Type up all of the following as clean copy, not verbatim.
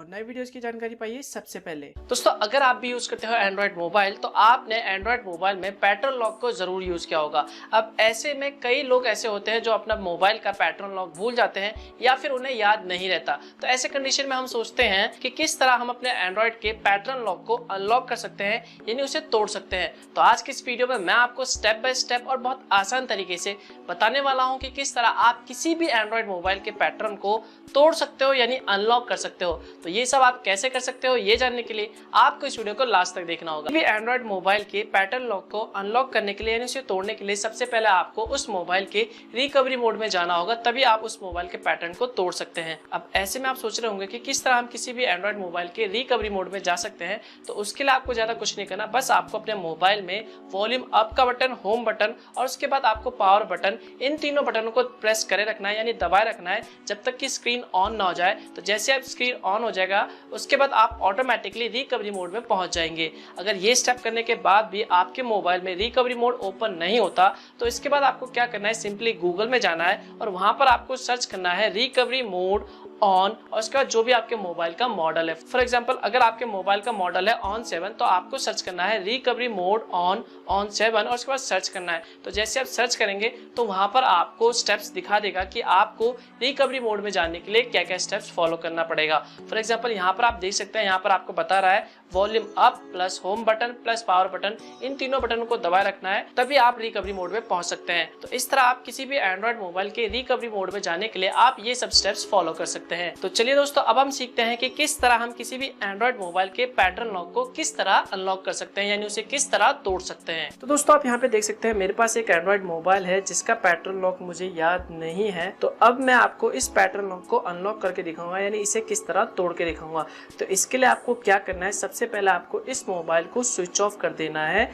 और नए वीडियोस की जानकारी पाइए सबसे पहले। दोस्तों, अगर आप भी यूज करते हो एंड्रॉइड मोबाइल तो आपने एंड्रॉइड मोबाइल में पैटर्न लॉक को जरूर यूज किया होगा। अब ऐसे में कई लोग ऐसे होते हैं जो अपना मोबाइल का पैटर्न लॉक भूल जाते हैं या फिर उन्हें याद नहीं रहता। तो ऐसे कंडीशन में हम सोचते हैं कि किस तरह हम अपने एंड्रॉइड के पैटर्न लॉक को अनलॉक कर सकते हैं, यानी उसे तोड़ सकते हैं। तो आज की इस वीडियो में मैं आपको स्टेप बाय स्टेप और बहुत आसान तरीके से बताने वाला हूं कि किस तरह आप किसी भी एंड्रॉइड मोबाइल के पैटर्न को तोड़ सकते हो, यानी अनलॉक कर सकते हो। तो ये सब आप कैसे कर सकते हो, ये जानने के लिए आपको इस वीडियो को लास्ट तक देखना होगा। भी एंड्रॉइड मोबाइल के पैटर्न लॉक को अनलॉक करने के लिए यानी उसे तोड़ने के लिए सबसे पहले आपको उस मोबाइल के रिकवरी मोड में जाना होगा, तभी आप उस मोबाइल के पैटर्न को तोड़ सकते हैं। अब ऐसे में आप सोच रहे होंगे कि किस तरह हम किसी भी एंड्रॉइड मोबाइल के रिकवरी मोड में जा सकते हैं। तो उसके लिए आपको ज्यादा कुछ नहीं करना, बस आपको अपने मोबाइल में वॉल्यूम अप का बटन, होम बटन और उसके बाद आपको पावर बटन, इन तीनों बटनों को प्रेस करे रखना है, यानी दबाए रखना है जब तक कि स्क्रीन ऑन ना हो जाए। तो जैसे आप स्क्रीन ऑन हो जाएगा उसके बाद आप ऑटोमेटिकली रिकवरी मोड में पहुंच जाएंगे। अगर ये स्टेप करने के बाद भी आपके मोबाइल में रिकवरी मोड ओपन नहीं होता तो इसके बाद आपको क्या करना है, सिंपली गूगल में जाना है और वहां पर आपको सर्च करना है रिकवरी मोड ऑन और उसके बाद जो भी आपके मोबाइल का मॉडल है। फॉर एग्जांपल अगर आपके मोबाइल का मॉडल है ऑन 7 तो आपको सर्च करना है रिकवरी मोड ऑन 7 और उसके बाद सर्च करना है। तो जैसे आप सर्च करेंगे तो वहां पर आपको स्टेप्स दिखा देगा कि आपको रिकवरी मोड में जाने के लिए क्या क्या स्टेप्स फॉलो करना पड़ेगा। फॉर एग्जांपल यहाँ पर आप देख सकते हैं, यहाँ पर आपको बता रहा है volume up plus home button plus power button, इन तीनों बटनों को दबाए रखना है तभी आप रिकवरी मोड में पहुंच सकते हैं। तो इस तरह आप किसी भी एंड्रॉइड मोबाइल के रिकवरी मोड में जाने के लिए आप ये सब स्टेप्स फॉलो कर सकते हैं। तो चलिए दोस्तों, अब हम सीखते हैं कि किस तरह हम किसी भी एंड्रॉइड मोबाइल के पैटर्न लॉक को किस तरह अनलॉक कर सकते हैं, यानी उसे किस तरह तोड़ सकते हैं। तो दोस्तों आप यहाँ पे देख सकते हैं मेरे पास एक एंड्रॉइड मोबाइल है जिसका पैटर्न लॉक मुझे याद नहीं है। तो अब मैं आपको इस पैटर्न लॉक को अनलॉक करके दिखाऊंगा, यानी इसे किस तरह तोड़ के दिखाऊंगा। तो इसके लिए आपको क्या करना है, सबसे पहले आपको इस मोबाइल को स्विच ऑफ कर देना है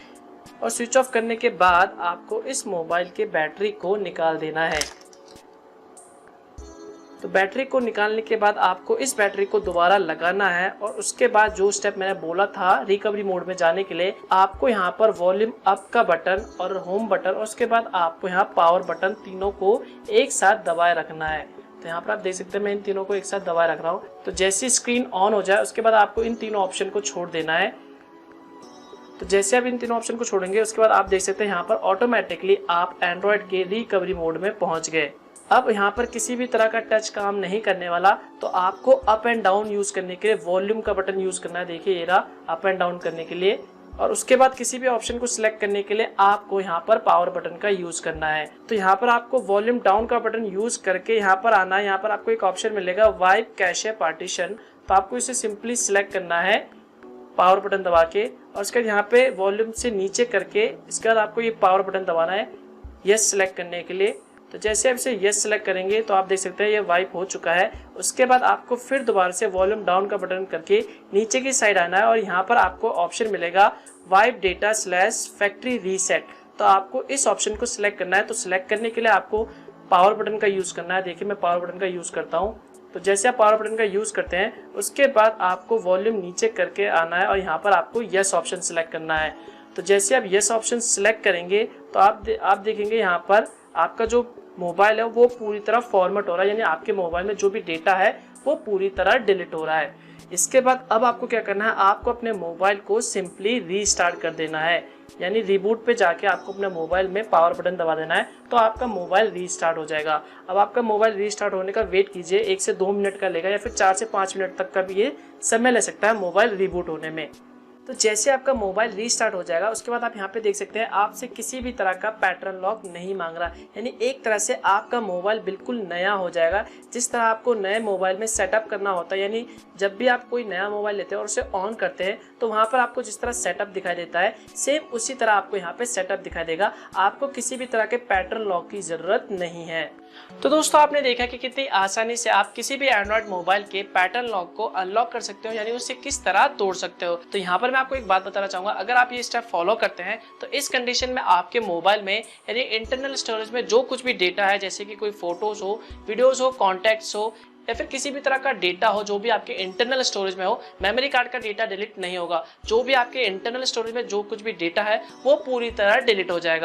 और स्विच ऑफ करने के बाद आपको इस मोबाइल के बैटरी को निकाल देना है। तो बैटरी को निकालने के बाद आपको इस बैटरी को दोबारा लगाना है और उसके बाद जो स्टेप मैंने बोला था रिकवरी मोड में जाने के लिए, आपको यहाँ पर वॉल्यूम अप का बटन और होम बटन और उसके बाद आपको यहाँ पावर बटन, तीनों को एक साथ दबाए रखना है। तो यहाँ पर आप देख सकते हैं मैं इन तीनों को एक साथ दबाए रख रहा हूँ। तो जैसे स्क्रीन ऑन हो जाए उसके बाद आपको इन तीनों ऑप्शन को छोड़ देना है। तो जैसे आप इन तीनों ऑप्शन को छोड़ेंगे उसके बाद आप देख सकते हैं यहाँ पर ऑटोमेटिकली आप एंड्रॉइड के रिकवरी मोड में पहुंच गए। अब यहाँ पर किसी भी तरह का टच काम नहीं करने वाला, तो आपको अप एंड डाउन यूज करने के लिए वॉल्यूम का बटन यूज करना है। देखिए ये रहा अप एंड डाउन करने के लिए, और उसके बाद किसी भी ऑप्शन को सिलेक्ट करने के लिए आपको यहाँ पर पावर बटन का यूज करना है। तो यहाँ पर आपको वॉल्यूम डाउन का बटन यूज करके यहाँ पर आना है। यहाँ पर आपको एक ऑप्शन मिलेगा वाइप कैशे पार्टीशन, तो आपको इसे सिंपली सिलेक्ट करना है पावर बटन दबा के, और उसके बाद यहाँ पे वॉल्यूम से नीचे करके इसके बाद आपको ये पावर बटन दबाना है यस सिलेक्ट करने के लिए। तो जैसे आप इसे यस सेलेक्ट करेंगे तो आप देख सकते हैं ये वाइप हो चुका है। उसके बाद आपको फिर दोबारा से वॉल्यूम डाउन का बटन करके नीचे की साइड आना है और यहाँ पर आपको ऑप्शन मिलेगा wipe data slash factory reset, तो आपको इस ऑप्शन को सिलेक्ट करना है। तो सिलेक्ट करने के लिए आपको पावर बटन का यूज करना है। देखिए मैं पावर बटन का यूज करता हूँ। तो जैसे आप पावर बटन का यूज करते हैं उसके बाद आपको वॉल्यूम नीचे करके आना है और यहाँ पर आपको यस ऑप्शन सिलेक्ट करना है। तो जैसे आप यस ऑप्शन सिलेक्ट करेंगे तो आप देखेंगे यहाँ पर आपका जो मोबाइल है वो पूरी तरह फॉर्मेट हो रहा है, यानी आपके मोबाइल में जो भी डेटा है वो पूरी तरह डिलीट हो रहा है। इसके बाद अब आपको क्या करना है, आपको अपने मोबाइल को सिंपली रीस्टार्ट कर देना है, यानी रिबूट पे जाके आपको अपने मोबाइल में पावर बटन दबा देना है तो आपका मोबाइल रीस्टार्ट हो जाएगा। अब आपका मोबाइल रीस्टार्ट होने का वेट कीजिए, 1 से 2 मिनट का लेगा या फिर 4 से 5 मिनट तक का भी ये समय ले सकता है मोबाइल रिबूट होने में। तो जैसे आपका मोबाइल रीस्टार्ट हो जाएगा उसके बाद आप यहाँ पे देख सकते हैं आपसे किसी भी तरह का पैटर्न लॉक नहीं मांग रहा, यानी एक तरह से आपका मोबाइल बिल्कुल नया हो जाएगा। जिस तरह आपको नए मोबाइल में सेटअप करना होता है, यानी जब भी आप कोई नया मोबाइल लेते हैं और उसे ऑन करते हैं तो वहाँ पर आपको जिस तरह सेटअप दिखाई देता है सेम उसी तरह आपको यहाँ पे सेटअप दिखाई देगा। आपको किसी भी तरह के पैटर्न लॉक की जरूरत नहीं है। तो दोस्तों आपने देखा कि कितनी आसानी से आप किसी भी एंड्रॉइड मोबाइल के पैटर्न लॉक को अनलॉक कर सकते हो, यानी उसे किस तरह तोड़ सकते हो। तो यहाँ पर मैं आपको एक बात बताना चाहूंगा, अगर आप ये स्टेप फॉलो करते हैं तो इस कंडीशन में आपके मोबाइल में यानी इंटरनल स्टोरेज में जो कुछ भी डेटा है, जैसे कि कोई फोटोज हो, वीडियोज हो, कॉन्टेक्ट्स हो या फिर किसी भी तरह का डेटा हो जो भी आपके इंटरनल स्टोरेज में हो, मेमोरी कार्ड का डेटा डिलीट नहीं होगा। जो भी आपके इंटरनल स्टोरेज में जो कुछ भी डेटा है वो पूरी तरह डिलीट हो जाएगा।